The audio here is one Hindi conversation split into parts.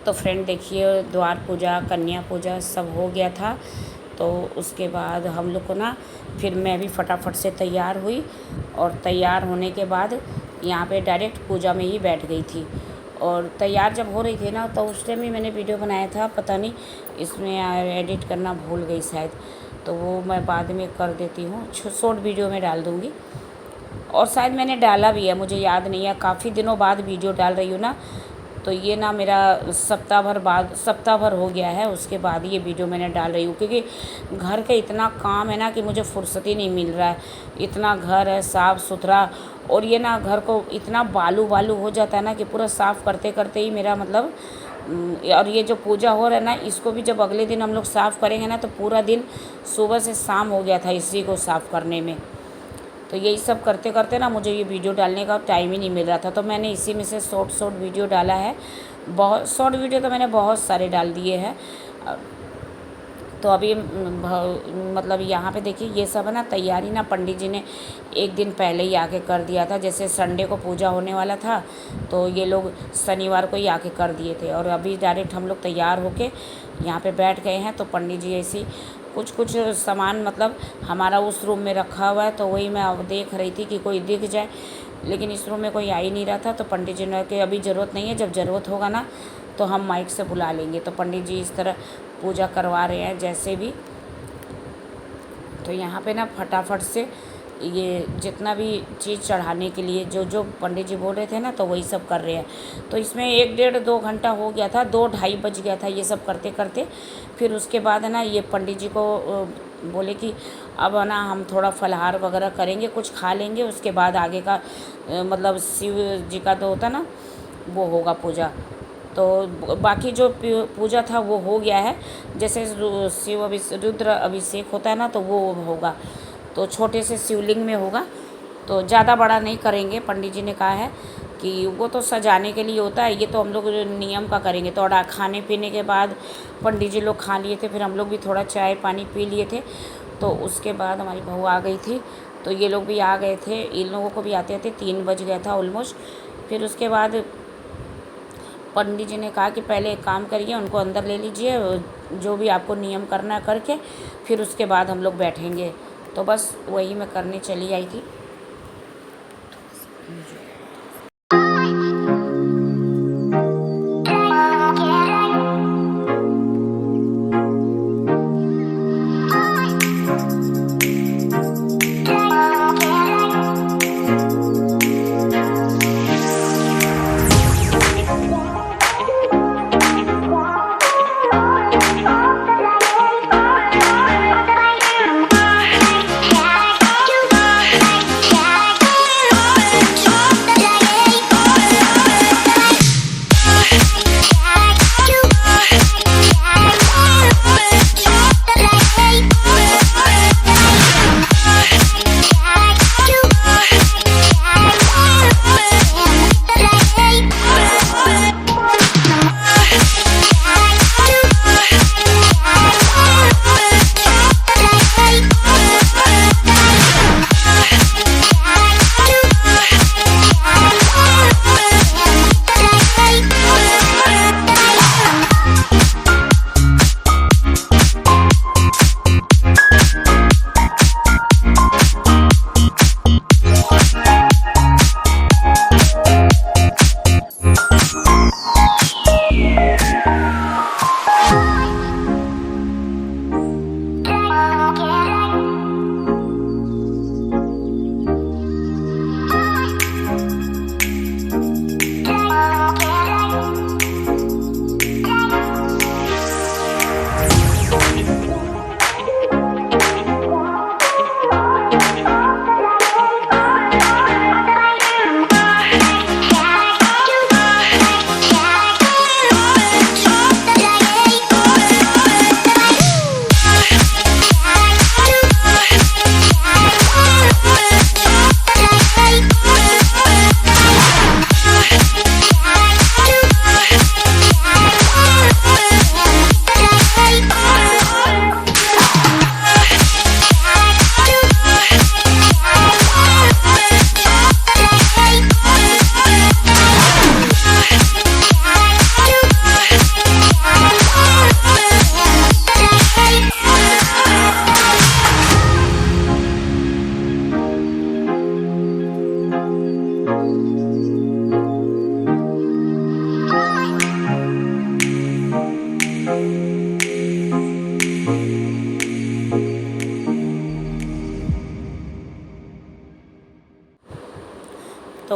तो फ्रेंड देखिए, द्वार पूजा, कन्या पूजा सब हो गया था। तो उसके बाद हम लोग को ना, फिर मैं भी फटाफट से तैयार हुई, और तैयार होने के बाद यहाँ पे डायरेक्ट पूजा में ही बैठ गई थी। और तैयार जब हो रही थी ना, तो उस टाइम ही मैंने वीडियो बनाया था, पता नहीं इसमें एडिट करना भूल गई शायद, तो वो मैं बाद में कर देती हूँ, शॉर्ट वीडियो में डाल दूँगी। और शायद मैंने डाला भी है, मुझे याद नहीं है, काफ़ी दिनों बाद वीडियो डाल रही हूँ ना, तो ये ना मेरा सप्ताह भर हो गया है, उसके बाद ये वीडियो मैंने डाल रही हूँ, क्योंकि घर का इतना काम है ना कि मुझे फुर्सत ही नहीं मिल रहा है। इतना घर है साफ़ सुथरा, और ये ना घर को इतना बालू बालू हो जाता है ना कि पूरा साफ़ करते करते ही मेरा मतलब और ये जो पूजा हो रहा है ना, इसको भी जब अगले दिन हम लोग साफ़ करेंगे ना, तो पूरा दिन सुबह से शाम हो गया था इसी को साफ़ करने में। तो यही सब करते करते ना मुझे ये वीडियो डालने का टाइम ही नहीं मिल रहा था, तो मैंने इसी में से शॉर्ट वीडियो डाला है। बहुत शॉर्ट वीडियो तो मैंने बहुत सारे डाल दिए हैं। तो अभी मतलब यहाँ पे देखिए, ये सब है ना तैयारी ना पंडित जी ने एक दिन पहले ही आके कर दिया था। जैसे संडे को पूजा होने वाला था, तो ये लोग शनिवार को ही आके कर दिए थे, और अभी डायरेक्ट हम लोग तैयार होके यहाँ पे बैठ गए हैं। तो पंडित जी ऐसी कुछ सामान मतलब हमारा उस रूम में रखा हुआ है, तो वही मैं अब देख रही थी कि कोई दिख जाए, लेकिन इस रूम में कोई आ ही नहीं रहा था। तो पंडित जी ने कि अभी ज़रूरत नहीं है, जब ज़रूरत होगा ना तो हम माइक से बुला लेंगे। तो पंडित जी इस तरह पूजा करवा रहे हैं जैसे भी। तो यहाँ पे ना फटाफट से ये जितना भी चीज़ चढ़ाने के लिए जो जो पंडित जी बोल रहे थे ना, तो वही सब कर रहे हैं। तो इसमें 1-1.5-2 घंटा हो गया था, 2-2:30 बज गया था ये सब करते करते। फिर उसके बाद है ना, ये पंडित जी को बोले कि अब है ना हम थोड़ा फलाहार वगैरह करेंगे, कुछ खा लेंगे, उसके बाद आगे का मतलब शिव जी का तो होता ना, वो होगा पूजा। तो बाकी जो पूजा था वो हो गया है। जैसे शिव रुद्र अभिषेक होता है ना, तो वो होगा, तो छोटे से शिवलिंग में होगा, तो ज़्यादा बड़ा नहीं करेंगे। पंडित जी ने कहा है कि वो तो सजाने के लिए होता है, ये तो हम लोग नियम का करेंगे। तो खाने पीने के बाद पंडित जी लोग खा लिए थे, फिर हम लोग भी थोड़ा चाय पानी पी लिए थे। तो उसके बाद हमारी बहू आ गई थी, तो ये लोग भी आ गए थे। इन लोगों को भी आते आते 3 बज गया था ऑलमोस्ट। फिर उसके बाद पंडित जी ने कहा कि पहले एक काम करिए, उनको अंदर ले लीजिए, जो भी आपको नियम करना है करके, फिर उसके बाद हम लोग बैठेंगे। तो बस वही मैं करने चली आई थी।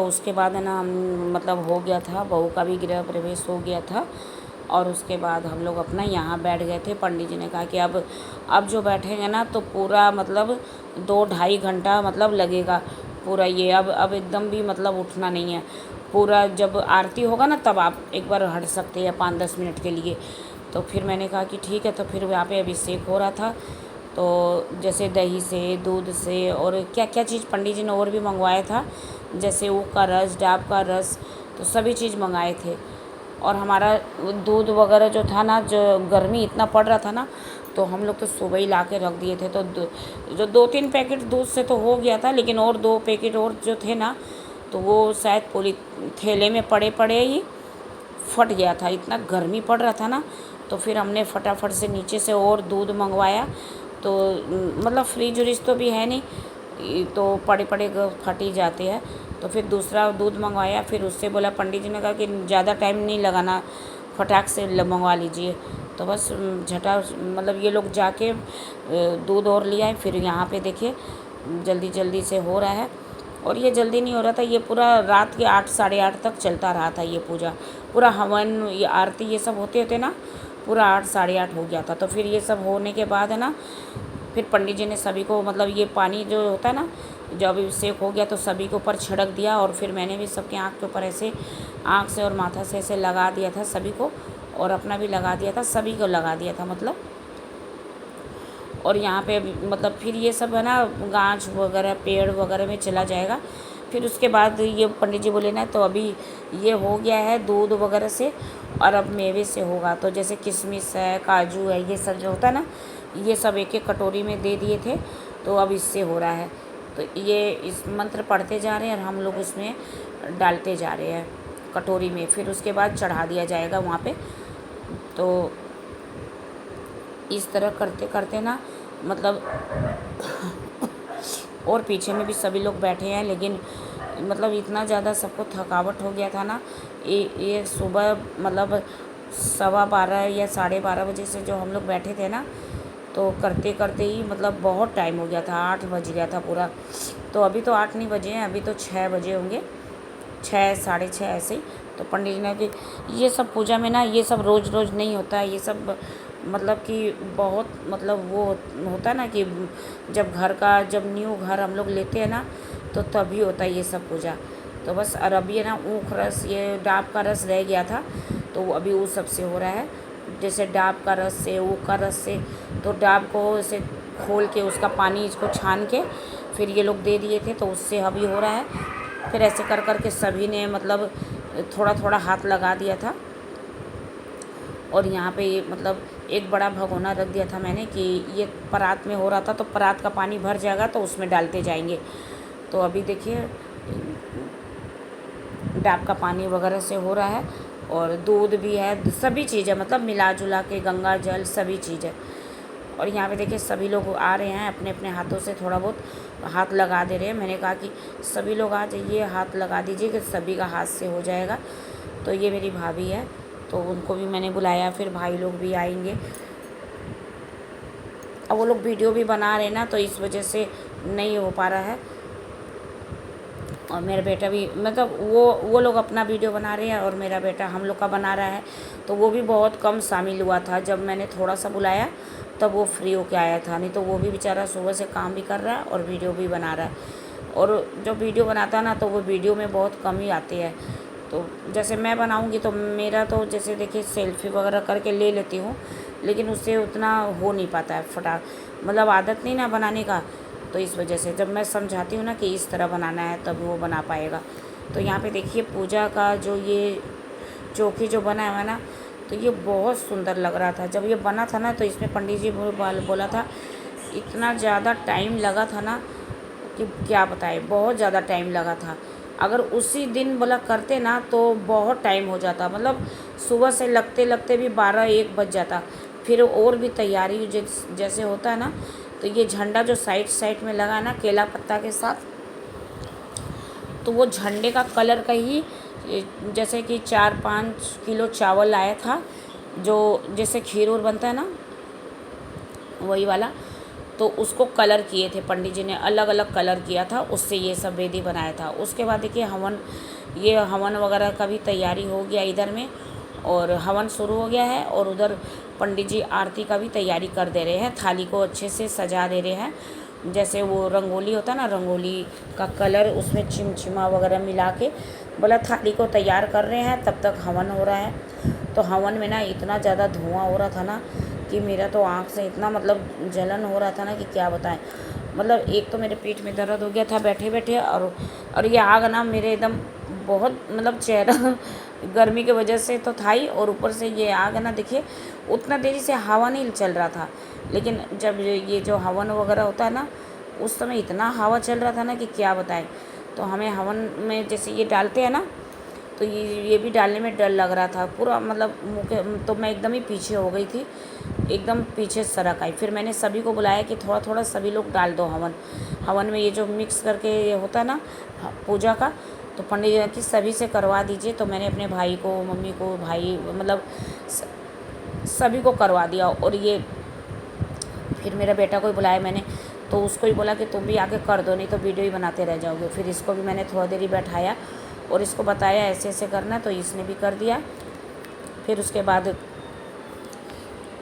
उसके बाद है ना हम मतलब हो गया था, बहू का भी गृह प्रवेश हो गया था। और उसके बाद हम लोग अपना यहाँ बैठ गए थे। पंडित जी ने कहा कि अब जो बैठेंगे ना तो पूरा मतलब 2-2.5 घंटा मतलब लगेगा पूरा ये। अब एकदम भी मतलब उठना नहीं है। पूरा जब आरती होगा ना तब आप एक बार हट सकते हैं 5-10 मिनट के लिए। तो फिर मैंने कहा कि ठीक है। तो फिर यहाँ पे अभिषेक हो रहा था, तो जैसे दही से, दूध से और क्या क्या चीज़ पंडित जी ने और भी मंगवाया था, जैसे ऊख का रस, डाब का रस, तो सभी चीज़ मंगाए थे। और हमारा दूध वगैरह जो था ना, जो गर्मी इतना पड़ रहा था ना, तो हम लोग तो सुबह ही ला के रख दिए थे। तो जो 2-3 पैकेट दूध से तो हो गया था, लेकिन और 2 पैकेट और जो थे ना, तो वो शायद पूरी थैले में पड़े पड़े ही फट गया था। इतना गर्मी पड़ रहा था ना, तो फिर हमने फटाफट से नीचे से और दूध मंगवाया। तो मतलब फ्रिज व्रिज तो भी है नहीं, तो पड़े पड़े फट ही जाते हैं। तो फिर दूसरा दूध मंगवाया। फिर उससे बोला, पंडित जी ने कहा कि ज़्यादा टाइम नहीं लगाना, फटाक से मंगवा लीजिए। तो बस झटा मतलब ये लोग जाके दूध और ले आए। फिर यहाँ पे देखिए जल्दी जल्दी से हो रहा है। और ये जल्दी नहीं हो रहा था, ये पूरा रात के 8 साढ़े 8 तक चलता रहा था ये पूजा। पूरा हवन, ये आरती, ये सब होते होते ना पूरा 8 साढ़े 8 हो गया था। तो फिर ये सब होने के बाद है ना, फिर पंडित जी ने सभी को मतलब ये पानी जो होता है ना, जब अभिषेक हो गया तो सभी के ऊपर छिड़क दिया। और फिर मैंने भी सबके आँख के ऊपर ऐसे आँख से और माथा से ऐसे लगा दिया था सभी को, और अपना भी लगा दिया था, सभी को लगा दिया था मतलब। और यहाँ पे मतलब फिर ये सब है ना गाछ वगैरह पेड़ वगैरह में चला जाएगा। फिर उसके बाद ये पंडित जी बोले ना, तो अभी ये हो गया है दूध वगैरह से, और अब मेवे से होगा। तो जैसे किशमिश है, काजू है, ये सब जो होता है ना, ये सब एक एक कटोरी में दे दिए थे। तो अब इससे हो रहा है। तो ये इस मंत्र पढ़ते जा रहे हैं और हम लोग उसमें डालते जा रहे हैं कटोरी में। फिर उसके बाद चढ़ा दिया जाएगा वहाँ पे। तो इस तरह करते करते ना मतलब और पीछे में भी सभी लोग बैठे हैं, लेकिन मतलब इतना ज़्यादा सबको थकावट हो गया था ना। ये सुबह मतलब 12:15 या 12:30 बजे से जो हम लोग बैठे थे ना, तो करते करते ही मतलब बहुत टाइम हो गया था, 8 बज गया था पूरा। तो अभी तो 8 नहीं बजे हैं, अभी तो 6 बजे होंगे, 6 साढ़े 6 ऐसे ही। तो पंडित जी ने कि ये सब पूजा में ना, ये सब रोज़ रोज़ नहीं होता है, ये सब मतलब कि बहुत मतलब वो होता है ना कि जब न्यू घर हम लोग लेते हैं ना, तो तभी होता है ये सब पूजा। तो बस और अभी है ना ऊख रस, ये डाब का रस रह गया था, तो अभी वो सबसे हो रहा है। जैसे डाब का रस से, ऊख का रस से, तो डाब को ऐसे खोल के उसका पानी इसको छान के फिर ये लोग दे दिए थे, तो उससे अभी हो रहा है। फिर ऐसे कर कर के सभी ने मतलब थोड़ा थोड़ा हाथ लगा दिया था। और यहाँ पे ये मतलब एक बड़ा भगोना रख दिया था मैंने कि ये परात में हो रहा था, तो परात का पानी भर जाएगा तो उसमें डालते जाएंगे। तो अभी देखिए डाब का पानी वगैरह से हो रहा है, और दूध भी है, सभी चीज़ है मतलब मिला जुला के, गंगा जल सभी चीज़ है। और यहाँ पे देखिए सभी लोग आ रहे हैं, अपने अपने हाथों से थोड़ा बहुत हाथ लगा दे रहे हैं। मैंने कहा कि सभी लोग आ जाइए, हाथ लगा दीजिए कि सभी का हाथ से हो जाएगा। तो ये मेरी भाभी है, तो उनको भी मैंने बुलाया, फिर भाई लोग भी आएंगे। अब वो लोग वीडियो भी बना रहे हैं ना, तो इस वजह से नहीं हो पा रहा है। और मेरा बेटा भी मतलब वो लोग अपना वीडियो बना रहे हैं, और मेरा बेटा हम लोग का बना रहा है। तो वो भी बहुत कम शामिल हुआ था, जब मैंने थोड़ा सा बुलाया तब वो फ्री होके आया था, नहीं तो वो भी बेचारा सुबह से काम भी कर रहा है और वीडियो भी बना रहा है। और जब वीडियो बनाता है ना, तो वो वीडियो में बहुत कम ही आते हैं। तो जैसे मैं बनाऊंगी तो मेरा तो जैसे देखिए सेल्फी वगैरह करके ले लेती हूँ, लेकिन उससे उतना हो नहीं पाता है मतलब आदत नहीं ना बनाने का। तो इस वजह से जब मैं समझाती हूँ ना कि इस तरह बनाना है, तब वो बना पाएगा। तो यहाँ पे देखिए पूजा का जो ये चौकी जो बना हुआ है ना, तो ये बहुत सुंदर लग रहा था। जब ये बना था ना, तो इसमें पंडित जी बोला था, इतना ज़्यादा टाइम लगा था ना कि क्या बताए, बहुत ज़्यादा टाइम लगा था। अगर उसी दिन बोला करते ना तो बहुत टाइम हो जाता, मतलब सुबह से लगते लगते भी 12-1 बज जाता। फिर और भी तैयारी जैसे होता है ना, तो ये झंडा जो साइड साइड में लगा ना केला पत्ता के साथ, तो वो झंडे का कलर का ही जैसे कि 4-5 किलो चावल आया था, जो जैसे खीर और बनता है ना वही वाला। तो उसको कलर किए थे पंडित जी ने, अलग अलग कलर किया था, उससे ये सब वेदी बनाया था। उसके बाद देखिए ये हवन वगैरह का भी तैयारी हो गया इधर में, और हवन शुरू हो गया है। और उधर पंडित जी आरती का भी तैयारी कर दे रहे हैं, थाली को अच्छे से सजा दे रहे हैं। जैसे वो रंगोली होता है ना, रंगोली का कलर उसमें चिमचिमा वगैरह मिला के बोला थाली को तैयार कर रहे हैं। तब तक हवन हो रहा है। तो हवन में ना इतना ज़्यादा धुआं हो रहा था ना कि मेरा तो आँख से इतना मतलब जलन हो रहा था ना कि क्या बताएं। मतलब एक तो मेरे पेट में दर्द हो गया था बैठे बैठे, और ये आग ना मेरे एकदम बहुत मतलब चेहरा गर्मी की वजह से तो था ही, और ऊपर से ये आग ना देखिए उतना देरी से हवा नहीं चल रहा था। लेकिन जब ये जो हवन वगैरह होता है ना, उस समय इतना हवा चल रहा था ना कि क्या बताएं। तो हमें हवन में जैसे ये डालते हैं ना, तो ये भी डालने में डर लग रहा था पूरा, मतलब मुँह के, तो मैं एकदम ही पीछे हो गई थी, एकदम पीछे सरक आई। फिर मैंने सभी को बुलाया कि थोड़ा थोड़ा सभी लोग डाल दो हवन में ये जो मिक्स करके ये होता है ना पूजा का, तो पंडित जी ने कि सभी से करवा दीजिए। तो मैंने अपने भाई को, मम्मी को, भाई मतलब सभी को करवा दिया। और ये फिर मेरे बेटा को ही बुलाया मैंने, तो उसको ही बोला कि तुम भी आके कर दो, नहीं तो वीडियो ही बनाते रह जाओगे। फिर इसको भी मैंने थोड़ा देर ही बैठाया और इसको बताया ऐसे ऐसे करना, तो इसने भी कर दिया। फिर उसके बाद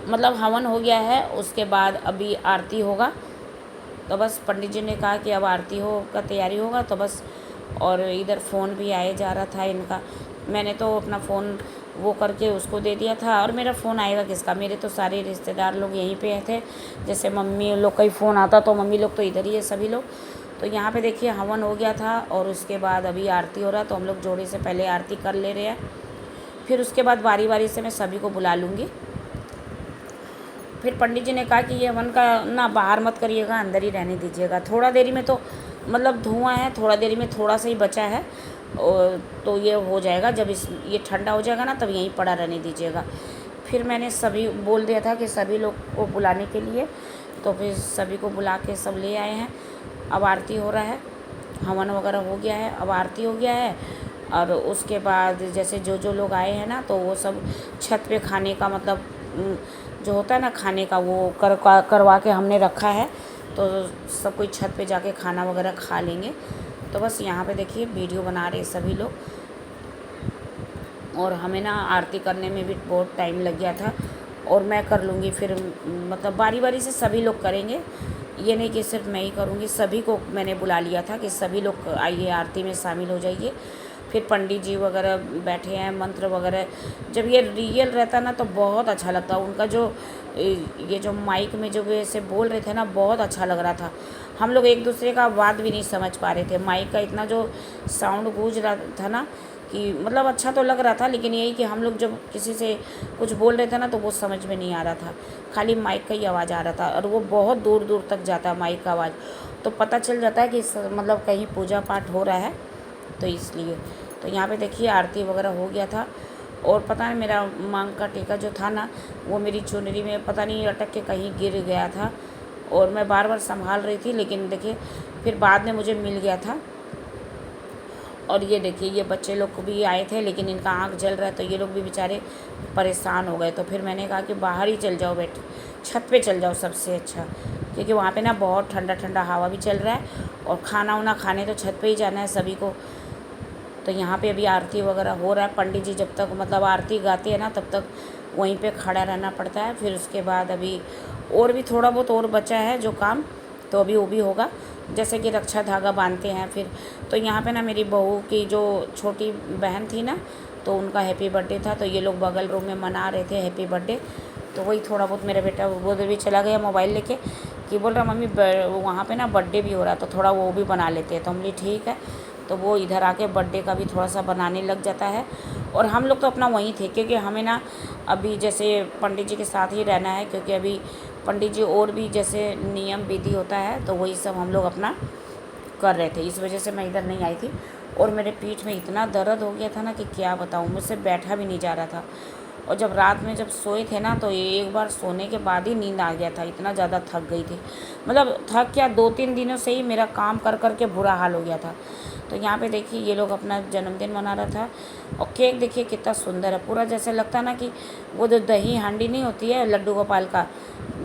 मतलब हवन हो गया है। उसके बाद अभी आरती होगा, तो बस पंडित जी ने कहा कि अब आरती का तैयारी होगा, तो बस। और इधर फ़ोन भी आए जा रहा था इनका, मैंने तो अपना फ़ोन वो करके उसको दे दिया था। और मेरा फ़ोन आएगा किसका, मेरे तो सारे रिश्तेदार लोग यहीं पे थे। जैसे मम्मी लोग का ही फ़ोन आता तो मम्मी लोग तो इधर ही है सभी लोग। तो यहाँ पे देखिए हवन हो गया था, और उसके बाद अभी आरती हो रहा है। तो हम लोग जोड़े से पहले आरती कर ले रहे हैं, फिर उसके बाद बारी बारी से मैं सभी को बुला लूँगी। फिर पंडित जी ने कहा कि ये हवन का ना बाहर मत करिएगा, अंदर ही रहने दीजिएगा। थोड़ा देरी में तो मतलब धुआं है, थोड़ा देरी में थोड़ा सा ही बचा है, और तो ये हो जाएगा। जब ये ठंडा हो जाएगा ना, तब यहीं पड़ा रहने दीजिएगा। फिर मैंने सभी बोल दिया था कि सभी लोग को बुलाने के लिए, तो फिर सभी को बुला के सब ले आए हैं। अब आरती हो रहा है, हवन वगैरह हो गया है, अब आरती हो गया है। और उसके बाद जैसे जो लोग आए हैं ना, तो वो सब छत पे खाने का मतलब जो होता है ना खाने का, वो करवा के हमने रखा है। तो सब कोई छत पे जाके खाना वगैरह खा लेंगे। तो बस यहाँ पे देखिए वीडियो बना रहे सभी लोग, और हमें ना आरती करने में भी बहुत टाइम लग गया था। और मैं कर लूँगी फिर, मतलब बारी बारी से सभी लोग करेंगे, ये नहीं कि सिर्फ मैं ही करूँगी। सभी को मैंने बुला लिया था कि सभी लोग आइए आरती में शामिल हो जाइए। फिर पंडित जी वगैरह बैठे हैं, मंत्र वगैरह जब ये रियल रहता ना तो बहुत अच्छा लगता। उनका जो ये जो माइक में जो वैसे बोल रहे थे ना, बहुत अच्छा लग रहा था। हम लोग एक दूसरे का बात भी नहीं समझ पा रहे थे, माइक का इतना जो साउंड गूंज रहा था ना कि मतलब अच्छा तो लग रहा था। लेकिन यही कि हम लोग जब किसी से कुछ बोल रहे थे ना, तो वो समझ में नहीं आ रहा था, खाली माइक का ही आवाज़ आ रहा था। और वो बहुत दूर दूर तक जाता है माइक का आवाज़, तो पता चल जाता है कि मतलब कहीं पूजा पाठ हो रहा है, तो इसलिए। तो यहाँ पे देखिए आरती वगैरह हो गया था। और पता नहीं मेरा मांग का टीका जो था ना, वो मेरी चुनरी में पता नहीं अटक के कहीं गिर गया था, और मैं बार बार संभाल रही थी, लेकिन देखिए फिर बाद में मुझे मिल गया था। और ये देखिए ये बच्चे लोग को भी आए थे, लेकिन इनका आँख जल रहा है, तो ये लोग भी बेचारे परेशान हो गए। तो फिर मैंने कहा कि बाहर ही चल जाओ, छत पे चल जाओ सबसे अच्छा, क्योंकि वहाँ पे ना बहुत ठंडा ठंडा हवा भी चल रहा है, और खाना वाना खाने तो छत पे ही जाना है सभी को। तो यहाँ पे अभी आरती वगैरह हो रहा है। पंडित जी जब तक मतलब आरती गाते हैं ना, तब तक वहीं पे खड़ा रहना पड़ता है। फिर उसके बाद अभी और भी थोड़ा बहुत और बचा है जो काम, तो अभी वो भी होगा। जैसे कि रक्षा धागा बांधते हैं फिर। तो यहाँ पे ना मेरी बहू की जो छोटी बहन थी ना, तो उनका हैप्पी बर्थडे था, तो ये लोग बगल रूम में मना रहे थे हैप्पी बर्थडे। तो वही थोड़ा बहुत मेरा बेटा वो भी चला गया मोबाइल लेके, कि बोल रहा मम्मी वहाँ पे ना बर्थडे भी हो रहा है, तो थोड़ा वो भी बना लेते हैं। तो हम बोले ठीक है। तो वो इधर आके बर्थडे का भी थोड़ा सा बनाने लग जाता है। और हम लोग तो अपना वहीं थे, क्योंकि हमें ना अभी जैसे पंडित जी के साथ ही रहना है, क्योंकि अभी पंडित जी और भी जैसे नियम विधि होता है, तो वही सब हम लोग अपना कर रहे थे। इस वजह से मैं इधर नहीं आई थी। और मेरे पीठ में इतना दर्द हो गया था ना कि क्या बताऊँ, मुझसे बैठा भी नहीं जा रहा था। और जब रात में जब सोए थे ना, तो एक बार सोने के बाद ही नींद आ गया था, इतना ज़्यादा थक गई थी। मतलब थक क्या, 2-3 दिनों से ही मेरा काम कर कर के बुरा हाल हो गया था। तो यहाँ पे देखिए ये लोग अपना जन्मदिन मना रहा था। और केक देखिए कितना सुंदर है, पूरा जैसे लगता है ना कि वो जो दही हांडी नहीं होती है लड्डू गोपाल का,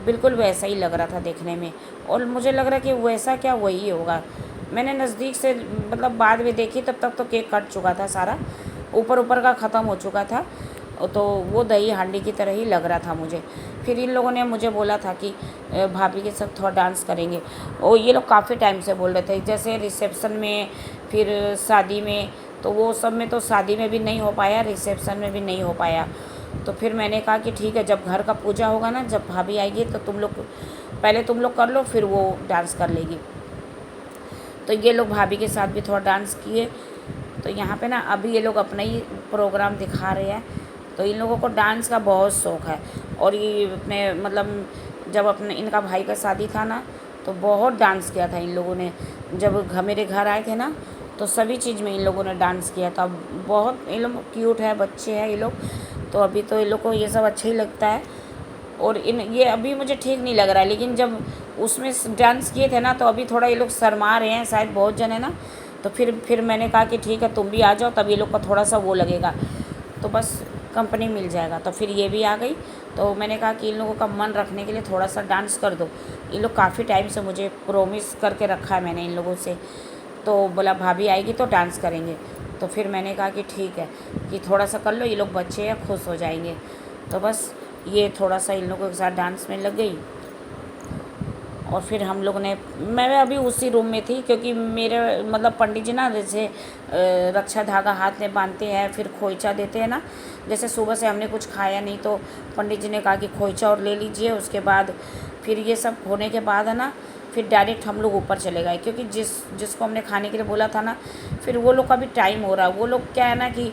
बिल्कुल वैसा ही लग रहा था देखने में। और मुझे लग रहा है कि वैसा क्या वही होगा। मैंने नज़दीक से मतलब बाद में देखी, तब तक तो केक कट चुका था सारा, ऊपर ऊपर का ख़त्म हो चुका था। तो वो दही हांडी की तरह ही लग रहा था मुझे। फिर इन लोगों ने मुझे बोला था कि भाभी के साथ थोड़ा डांस करेंगे। और ये लोग काफ़ी टाइम से बोल रहे थे, जैसे रिसेप्शन में, फिर शादी में, तो वो सब में तो शादी में भी नहीं हो पाया, रिसेप्शन में भी नहीं हो पाया। तो फिर मैंने कहा कि ठीक है, जब घर का पूजा होगा ना, जब भाभी आएगी तो तुम लोग पहले तुम लोग कर लो, फिर वो डांस कर लेगी। तो ये लोग भाभी के साथ भी थोड़ा डांस किए। तो यहाँ पे ना अभी ये लोग अपना ही प्रोग्राम दिखा रहे हैं। तो इन लोगों को डांस का बहुत शौक़ है। और ये अपने मतलब जब अपने इनका भाई का शादी था ना, तो बहुत डांस किया था इन लोगों ने। जब मेरे घर आए थे ना, तो सभी चीज़ में इन लोगों ने डांस किया था। बहुत ये लोग क्यूट है, बच्चे हैं ये लोग। तो अभी तो इन लोग को ये सब अच्छा ही लगता है। और ये अभी मुझे ठीक नहीं लग रहा है, लेकिन जब उसमें डांस किए थे ना, तो अभी थोड़ा ये लोग शर्मा रहे हैं शायद, बहुत जन है ना। तो फिर मैंने कहा कि ठीक है तुम भी आ जाओ, तब ये लोग का थोड़ा सा वो लगेगा, तो बस कंपनी मिल जाएगा। तो फिर ये भी आ गई। तो मैंने कहा कि इन लोगों का मन रखने के लिए थोड़ा सा डांस कर दो। ये लोग काफ़ी टाइम से मुझे प्रॉमिस करके रखा है मैंने इन लोगों से। तो बोला भाभी आएगी तो डांस करेंगे। तो फिर मैंने कहा कि ठीक है कि थोड़ा सा कर लो, ये लोग बच्चे हैं, खुश हो जाएंगे। तो बस ये थोड़ा सा इन लोगों के साथ डांस में लग गई। और फिर हम लोग ने, मैं अभी उसी रूम में थी, क्योंकि मेरे मतलब पंडित जी ना जैसे रक्षा धागा हाथ में बांधते हैं, फिर खोइचा देते हैं ना। जैसे सुबह से हमने कुछ खाया नहीं, तो पंडित जी ने कहा कि खोइचा और ले लीजिए। उसके बाद फिर ये सब होने के बाद है ना, फिर डायरेक्ट हम लोग ऊपर चले गए, क्योंकि जिसको हमने खाने के लिए बोला था ना, फिर वो लोग का भी टाइम हो रहा। वो लोग क्या है ना कि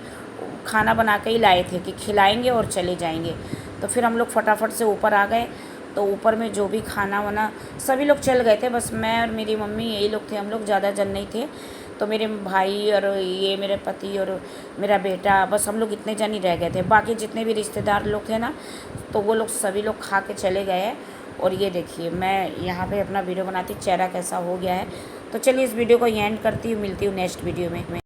खाना बना के ही लाए थे कि खिलाएँगे और चले जाएँगे। तो फिर हम लोग फटाफट से ऊपर आ गए। तो ऊपर में जो भी खाना वाना सभी लोग चल गए थे, बस मैं और मेरी मम्मी यही लोग थे, हम लोग ज़्यादा जन नहीं थे। तो मेरे भाई और ये मेरे पति और मेरा बेटा, बस हम लोग इतने जन ही रह गए थे। बाकी जितने भी रिश्तेदार लोग थे ना, तो वो लोग सभी लोग खा के चले गए हैं। और ये देखिए मैं यहाँ पे अपना वीडियो बनाती, चेहरा कैसा हो गया है। तो चलिए इस वीडियो को एंड करती हूँ, मिलती हूँ नेक्स्ट वीडियो में।